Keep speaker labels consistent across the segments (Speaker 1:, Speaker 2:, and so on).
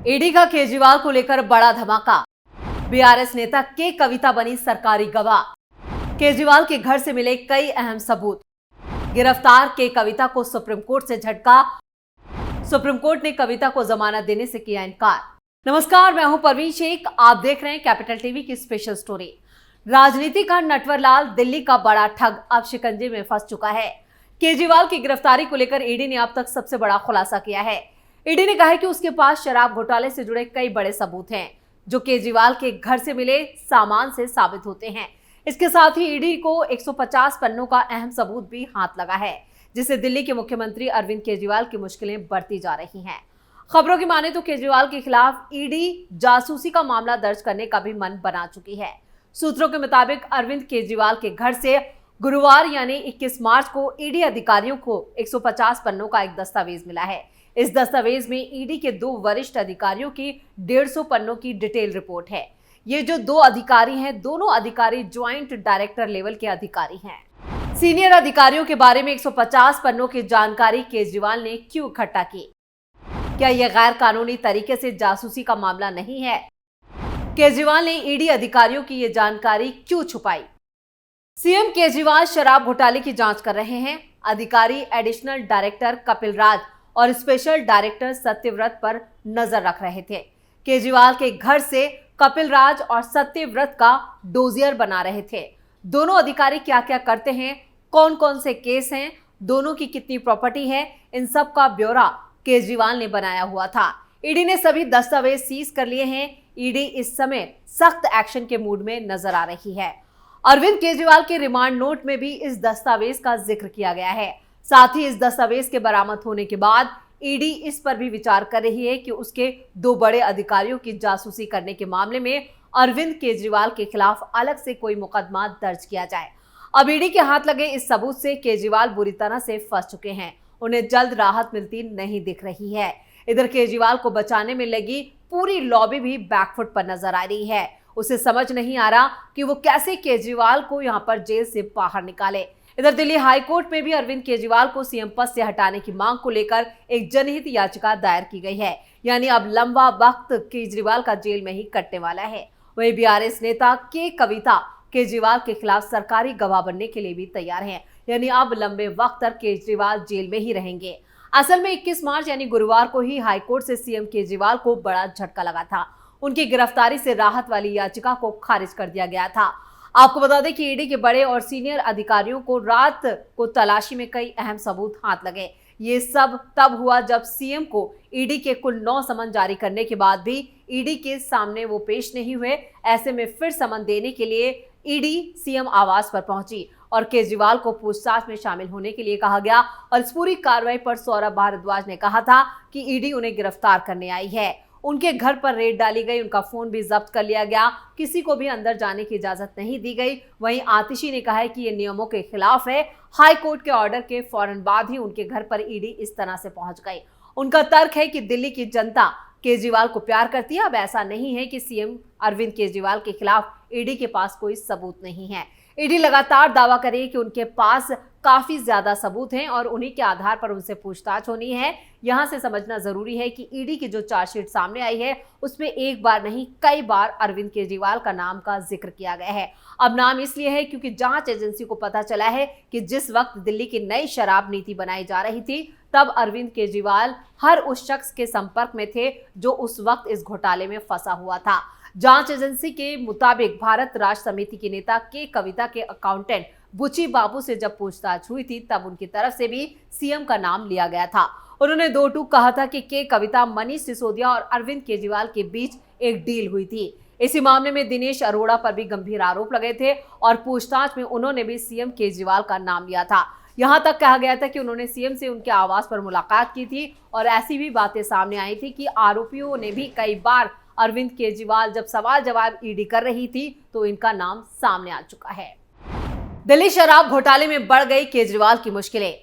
Speaker 1: ED का केजरीवाल को लेकर बड़ा धमाका। बीआरएस नेता के कविता बनी सरकारी गवाह। केजरीवाल के घर से मिले कई अहम सबूत। गिरफ्तार के कविता को सुप्रीम कोर्ट से झटका। सुप्रीम कोर्ट ने कविता को जमानत देने से किया इनकार। नमस्कार, मैं हूं परवीन शेख। आप देख रहे हैं कैपिटल टीवी की स्पेशल स्टोरी। राजनीति का नटवरलाल दिल्ली का बड़ा ठग अब शिकंजे में फंस चुका है। केजरीवाल की गिरफ्तारी को लेकर ईडी ने अब तक सबसे बड़ा खुलासा किया है। ईडी ने कहा है कि उसके पास शराब घोटाले से जुड़े कई बड़े सबूत हैं, जो केजरीवाल के घर से मिले सामान से साबित होते हैं। इसके साथ ही ईडी को 150 पन्नों का अहम सबूत भी हाथ लगा है, जिससे दिल्ली के मुख्यमंत्री अरविंद केजरीवाल की मुश्किलें बढ़ती जा रही हैं। खबरों की माने तो केजरीवाल के खिलाफ ईडी जासूसी का मामला दर्ज करने का भी मन बना चुकी है। सूत्रों के मुताबिक अरविंद केजरीवाल के घर से गुरुवार यानी 21 मार्च को ईडी अधिकारियों को 150 पन्नों का एक दस्तावेज मिला है। इस दस्तावेज में ईडी के 2 वरिष्ठ अधिकारियों की 150 पन्नों की डिटेल रिपोर्ट है। ये जो 2 अधिकारी हैं, दोनों अधिकारी ज्वाइंट डायरेक्टर लेवल के अधिकारी हैं। सीनियर अधिकारियों के बारे में 150 पन्नों की जानकारी केजरीवाल ने क्यों इकट्ठा की? क्या यह गैर कानूनी तरीके से जासूसी का मामला नहीं है? केजरीवाल ने ईडी अधिकारियों की यह जानकारी क्यों छुपाई? सीएम केजरीवाल शराब घोटाले की जांच कर रहे हैं। अधिकारी एडिशनल डायरेक्टर कपिल राज और स्पेशल डायरेक्टर सत्यव्रत पर नजर रख रहे थे। केजरीवाल के घर से कपिल राज और सत्यव्रत का डोजियर बना रहे थे। दोनों अधिकारी क्या क्या करते हैं, कौन कौन से केस हैं, दोनों की कितनी प्रॉपर्टी है, इन सब का ब्यौरा केजरीवाल ने बनाया हुआ था। ईडी ने सभी दस्तावेज सीज कर लिए हैं। ईडी इस समय सख्त एक्शन के मूड में नजर आ रही है। अरविंद केजरीवाल के रिमांड नोट में भी इस दस्तावेज का जिक्र किया गया है। साथ ही इस दस्तावेज के बरामद होने के बाद ईडी इस पर भी विचार कर रही है कि उसके 2 बड़े अधिकारियों की जासूसी करने के मामले में अरविंद केजरीवाल के खिलाफ अलग से कोई मुकदमा दर्ज किया जाए। अब ईडी के हाथ लगे इस सबूत से केजरीवाल बुरी तरह से फंस चुके हैं। उन्हें जल्द राहत मिलती नहीं दिख रही है। इधर केजरीवाल को बचाने में लगी पूरी लॉबी भी बैकफुट पर नजर आ रही है। उसे समझ नहीं आ रहा कि वो कैसे केजरीवाल को यहां पर जेल से बाहर निकाले। इधर दिल्ली हाई कोर्ट में भी अरविंद केजरीवाल को सीएम पद से हटाने की मांग को लेकर एक जनहित याचिका दायर की गई है। यानी अब लंबा वक्त केजरीवाल का जेल में ही कटने वाला है। वहीं बीआरएस नेता के कविता केजरीवाल के खिलाफ सरकारी गवाह बनने के लिए भी तैयार हैं। यानी अब लंबे वक्त तक केजरीवाल जेल में ही रहेंगे। असल में 21 मार्च यानी गुरुवार को ही हाईकोर्ट से सीएम केजरीवाल को बड़ा झटका लगा था। उनकी गिरफ्तारी से राहत वाली याचिका को खारिज कर दिया गया था। आपको बता दें कि ईडी के बड़े और सीनियर अधिकारियों को रात को तलाशी में कई अहम सबूत हाथ लगे। ये सब तब हुआ जब सीएम को ईडी के कुल 9 समन जारी करने के बाद भी ईडी के सामने वो पेश नहीं हुए। ऐसे में फिर समन देने के लिए ईडी सीएम आवास पर पहुंची और केजरीवाल को पूछताछ में शामिल होने के लिए कहा गया। और इस पूरी कार्रवाई पर सौरभ भारद्वाज ने कहा था कि ईडी उन्हें गिरफ्तार करने आई है। उनके घर पर रेड डाली गई, उनका फोन भी जब्त कर लिया गया, किसी को भी अंदर जाने की इजाजत नहीं दी गई। वहीं आतिशी ने कहा है कि ये नियमों के खिलाफ है। हाई कोर्ट के ऑर्डर के फौरन बाद ही उनके घर पर ईडी इस तरह से पहुंच गई। उनका तर्क है कि दिल्ली की जनता केजरीवाल को प्यार करती है। अब ऐसा नहीं है कि सीएम अरविंद केजरीवाल के खिलाफ ईडी के पास कोई सबूत नहीं है। ईडी लगातार दावा करे कि उनके पास काफी ज्यादा सबूत हैं और उन्हीं के आधार पर उनसे पूछताछ होनी है। यहां से समझना जरूरी है कि ईडी की जो चार्जशीट सामने आई है उसमें एक बार नहीं कई बार अरविंद केजरीवाल का नाम का जिक्र किया गया है। अब नाम इसलिए है क्योंकि जांच एजेंसी को पता चला है कि जिस वक्त दिल्ली की नई शराब नीति बनाई जा रही थी तब अरविंद केजरीवाल हर उस शख्स के संपर्क में थे जो उस वक्त इस घोटाले में फंसा हुआ था। जांच एजेंसी के मुताबिक भारत राष्ट्र समिति के नेता के कविता के अकाउंटेंट बुची बाबू से जब पूछताछ हुई थी तब उनकी तरफ से भी सीएम का नाम लिया गया था। उन्होंने 2 टूक कहा था कि के कविता, मनीष सिसोदिया और अरविंद केजरीवाल के बीच एक डील हुई थी। इसी मामले में दिनेश अरोड़ा पर भी गंभीर आरोप लगे थे और पूछताछ में उन्होंने भी सीएम केजरीवाल का नाम लिया था। यहां तक कहा गया था कि उन्होंने सीएम से उनके आवास पर मुलाकात की थी और ऐसी भी बातें सामने आई थी कि आरोपियों ने भी कई बार अरविंद केजरीवाल जब सवाल जवाब ईडी कर रही थी तो इनका नाम सामने आ चुका है। दिल्ली शराब घोटाले में बढ़ गई केजरीवाल की मुश्किलें।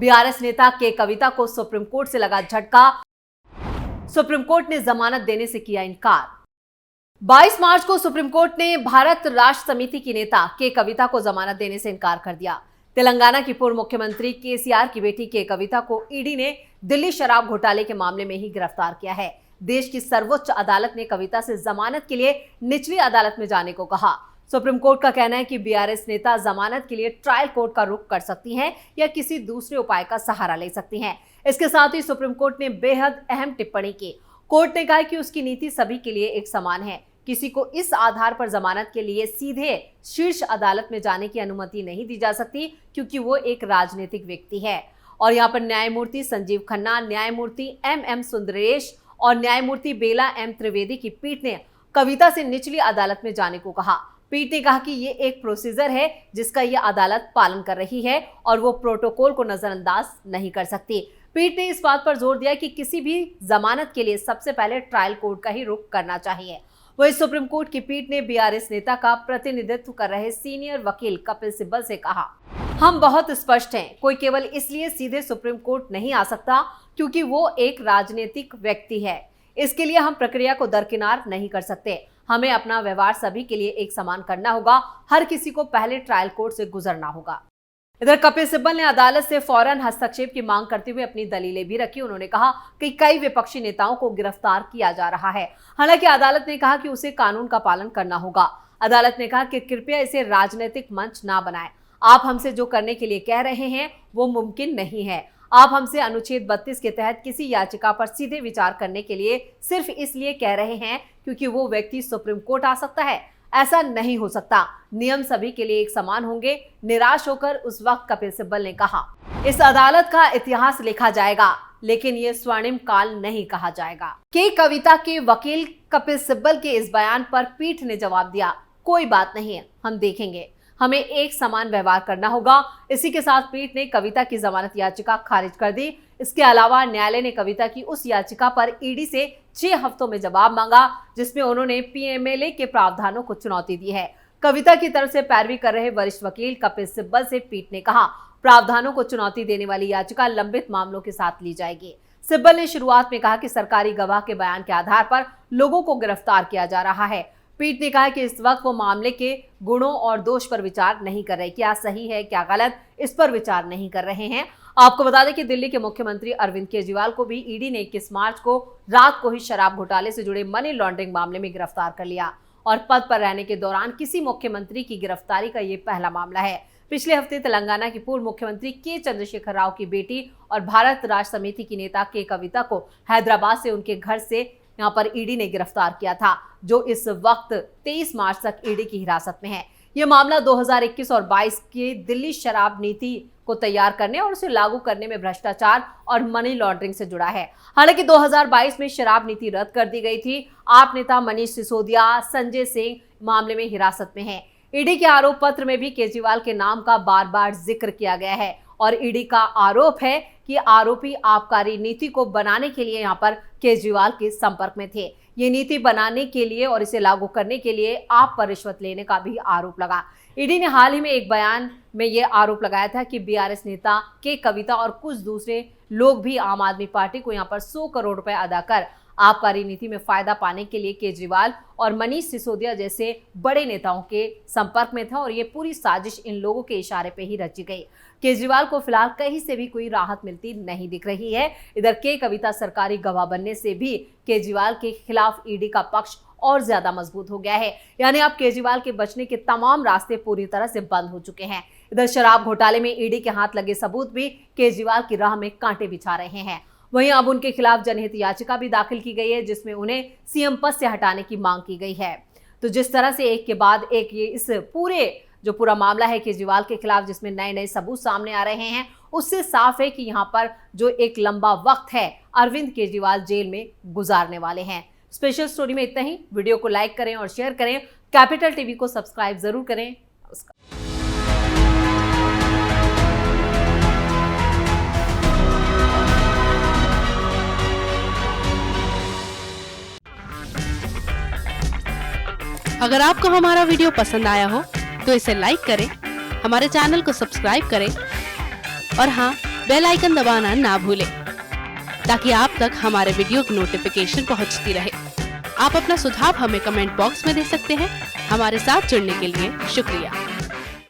Speaker 1: बीआरएस नेता के कविता को सुप्रीम कोर्ट से लगा झटका। सुप्रीम कोर्ट ने जमानत देने से किया इनकार। 22 मार्च को सुप्रीम कोर्ट ने भारत राष्ट्र समिति की नेता के कविता को जमानत देने से इनकार कर दिया। तेलंगाना की पूर्व मुख्यमंत्री केसीआर की बेटी के कविता को ईडी ने दिल्ली शराब घोटाले के मामले में ही गिरफ्तार किया है। देश की सर्वोच्च अदालत ने कविता से जमानत के लिए निचली अदालत में जाने को कहा। सुप्रीम कोर्ट का कहना है कि बीआरएस नेता जमानत के लिए ट्रायल कोर्ट का रुख कर सकती हैं या किसी दूसरे उपाय का सहारा ले सकती हैं। इसके साथ ही सुप्रीम कोर्ट ने बेहद अहम टिप्पणी की। कोर्ट ने कहा कि उसकी नीति सभी के लिए एक समान है। किसी को इस आधार पर जमानत के लिए सीधे शीर्ष अदालत में जाने की अनुमति नहीं दी जा सकती, क्योंकि वो एक राजनीतिक व्यक्ति है। और यहाँ पर न्यायमूर्ति संजीव खन्ना, न्यायमूर्ति एम सुंदरेश और न्यायमूर्ति बेला एम त्रिवेदी की पीठ ने कविता से निचली अदालत में जाने को कहा। पीठ ने कहा कि ये एक प्रोसीजर है जिसका ये अदालत पालन कर रही है और वो प्रोटोकॉल को नजरअंदाज नहीं कर सकती। पीठ ने इस बात पर जोर दिया कि किसी भी जमानत के लिए सबसे पहले ट्रायल कोर्ट का ही रुख करना चाहिए। वहीं सुप्रीम कोर्ट की पीठ ने बीआरएस नेता का प्रतिनिधित्व कर रहे सीनियर वकील कपिल सिब्बल से कहा, हम बहुत स्पष्ट हैं, कोई केवल इसलिए सीधे सुप्रीम कोर्ट नहीं आ सकता क्योंकि वो एक राजनीतिक व्यक्ति है। इसके लिए हम प्रक्रिया को दरकिनार नहीं कर सकते। हमें अपना व्यवहार सभी के लिए एक समान करना होगा। हर किसी को पहले ट्रायल कोर्ट से गुजरना होगा। इधर कपिल सिब्बल ने अदालत से फौरन हस्तक्षेप की मांग करते हुए अपनी दलीलें भी रखी। उन्होंने कहा कि कई विपक्षी नेताओं को गिरफ्तार किया जा रहा है। हालांकि अदालत ने कहा कि उसे कानून का पालन करना होगा। अदालत ने कहा कि कृपया इसे राजनीतिक मंच ना बनाएं। आप हमसे जो करने के लिए कह रहे हैं वो मुमकिन नहीं है। आप हमसे अनुच्छेद 32 के तहत किसी याचिका पर सीधे विचार करने के लिए सिर्फ इसलिए कह रहे हैं क्योंकि वो व्यक्ति सुप्रीम कोर्ट आ सकता है। ऐसा नहीं हो सकता। नियम सभी के लिए एक समान होंगे। निराश होकर उस वक्त कपिल सिब्बल ने कहा, इस अदालत का इतिहास लिखा जाएगा, लेकिन ये स्वर्णिम काल नहीं कहा जाएगा। के कविता के वकील कपिल सिब्बल के इस बयान पर पीठ ने जवाब दिया, कोई बात नहीं है, हम देखेंगे। हमें एक समान व्यवहार करना होगा। इसी के साथ पीठ ने कविता की जमानत याचिका खारिज कर दी। इसके अलावा न्यायालय ने कविता की उस याचिका पर ईडी से 6 हफ्तों में जवाब मांगा, जिसमें उन्होंने पीएमएलए के प्रावधानों को चुनौती दी है। कविता की तरफ से पैरवी कर रहे वरिष्ठ वकील कपिल सिब्बल से पीठ ने कहा, प्रावधानों को चुनौती देने वाली याचिका लंबित मामलों के साथ ली जाएगी। सिब्बल ने शुरुआत में कहा कि सरकारी गवाह के बयान के आधार पर लोगों को गिरफ्तार किया जा रहा है। पीठ ने कहा कि इस वक्त वो मामले के गुणों और दोष पर विचार नहीं कर रहे, क्या सही है क्या गलत, इस पर विचार नहीं कर रहे हैं। आपको बता दें कि दिल्ली के मुख्यमंत्री अरविंद केजरीवाल को भी ईडी ने 21 मार्च को रात को ही शराब घोटाले से जुड़े मनी लॉन्ड्रिंग मामले में गिरफ्तार कर लिया और पद पर रहने के दौरान किसी मुख्यमंत्री की गिरफ्तारी का ये पहला मामला है। पिछले हफ्ते तेलंगाना की पूर्व मुख्यमंत्री के चंद्रशेखर राव की बेटी और भारत राष्ट्र समिति की नेता के कविता को हैदराबाद से उनके घर से यहाँ पर ईडी ने गिरफ्तार किया था, जो इस वक्त 23 मार्च तक ईडी की हिरासत में है। यह मामला 2021 और 22 की दिल्ली शराब नीति को तैयार करने और उसे लागू करने में भ्रष्टाचार और मनी लॉन्ड्रिंग से जुड़ा है। हालांकि 2022 में शराब नीति रद्द कर दी गई थी। आप नेता मनीष सिसोदिया, संजय सिंह मामले में हिरासत में हैं। ईडी के आरोप पत्र में भी केजरीवाल के नाम का बार बार जिक्र किया गया है और ईडी का आरोप है कि आरोपी आबकारी नीति को बनाने के लिए यहाँ पर केजरीवाल के संपर्क में थे। ये नीति बनाने के लिए और इसे लागू करने के लिए आप पर रिश्वत लेने का भी आरोप लगा। ईडी ने हाल ही में एक बयान में ये आरोप लगाया था कि बीआरएस नेता के कविता और कुछ दूसरे लोग भी आम आदमी पार्टी को यहाँ पर 100 करोड़ रुपए अदा कर आबकारी नीति में फायदा पाने के लिए केजरीवाल और मनीष सिसोदिया जैसे बड़े नेताओं के संपर्क में था और ये पूरी साजिश इन लोगों के इशारे पे ही रची गई। केजरीवाल को फिलहाल कहीं से भी कोई राहत मिलती नहीं दिख रही है। इधर के कविता सरकारी गवाह बनने से भी केजरीवाल के खिलाफ ईडी का पक्ष और ज्यादा मजबूत हो गया है। यानी अब केजरीवाल के बचने के तमाम रास्ते पूरी तरह से बंद हो चुके हैं। इधर शराब घोटाले में ईडी के हाथ लगे सबूत भी केजरीवाल की राह में कांटे बिछा रहे हैं। वहीं अब उनके खिलाफ जनहित याचिका भी दाखिल की गई है, जिसमें उन्हें सीएम पद से हटाने की मांग की गई है। तो जिस तरह से एक के बाद एक ये इस पूरा मामला है केजरीवाल के खिलाफ, जिसमें नए नए सबूत सामने आ रहे हैं, उससे साफ है कि यहाँ पर जो एक लंबा वक्त है अरविंद केजरीवाल जेल में गुजारने वाले हैं। स्पेशल स्टोरी में इतना ही। वीडियो को लाइक करें और शेयर करें। कैपिटल टीवी को सब्सक्राइब जरूर करें। नमस्कार।
Speaker 2: अगर आपको हमारा वीडियो पसंद आया हो तो इसे लाइक करें, हमारे चैनल को सब्सक्राइब करें और हाँ, बेल आइकन दबाना ना भूलें ताकि आप तक हमारे वीडियो की नोटिफिकेशन पहुंचती रहे। आप अपना सुझाव हमें कमेंट बॉक्स में दे सकते हैं। हमारे साथ जुड़ने के लिए शुक्रिया।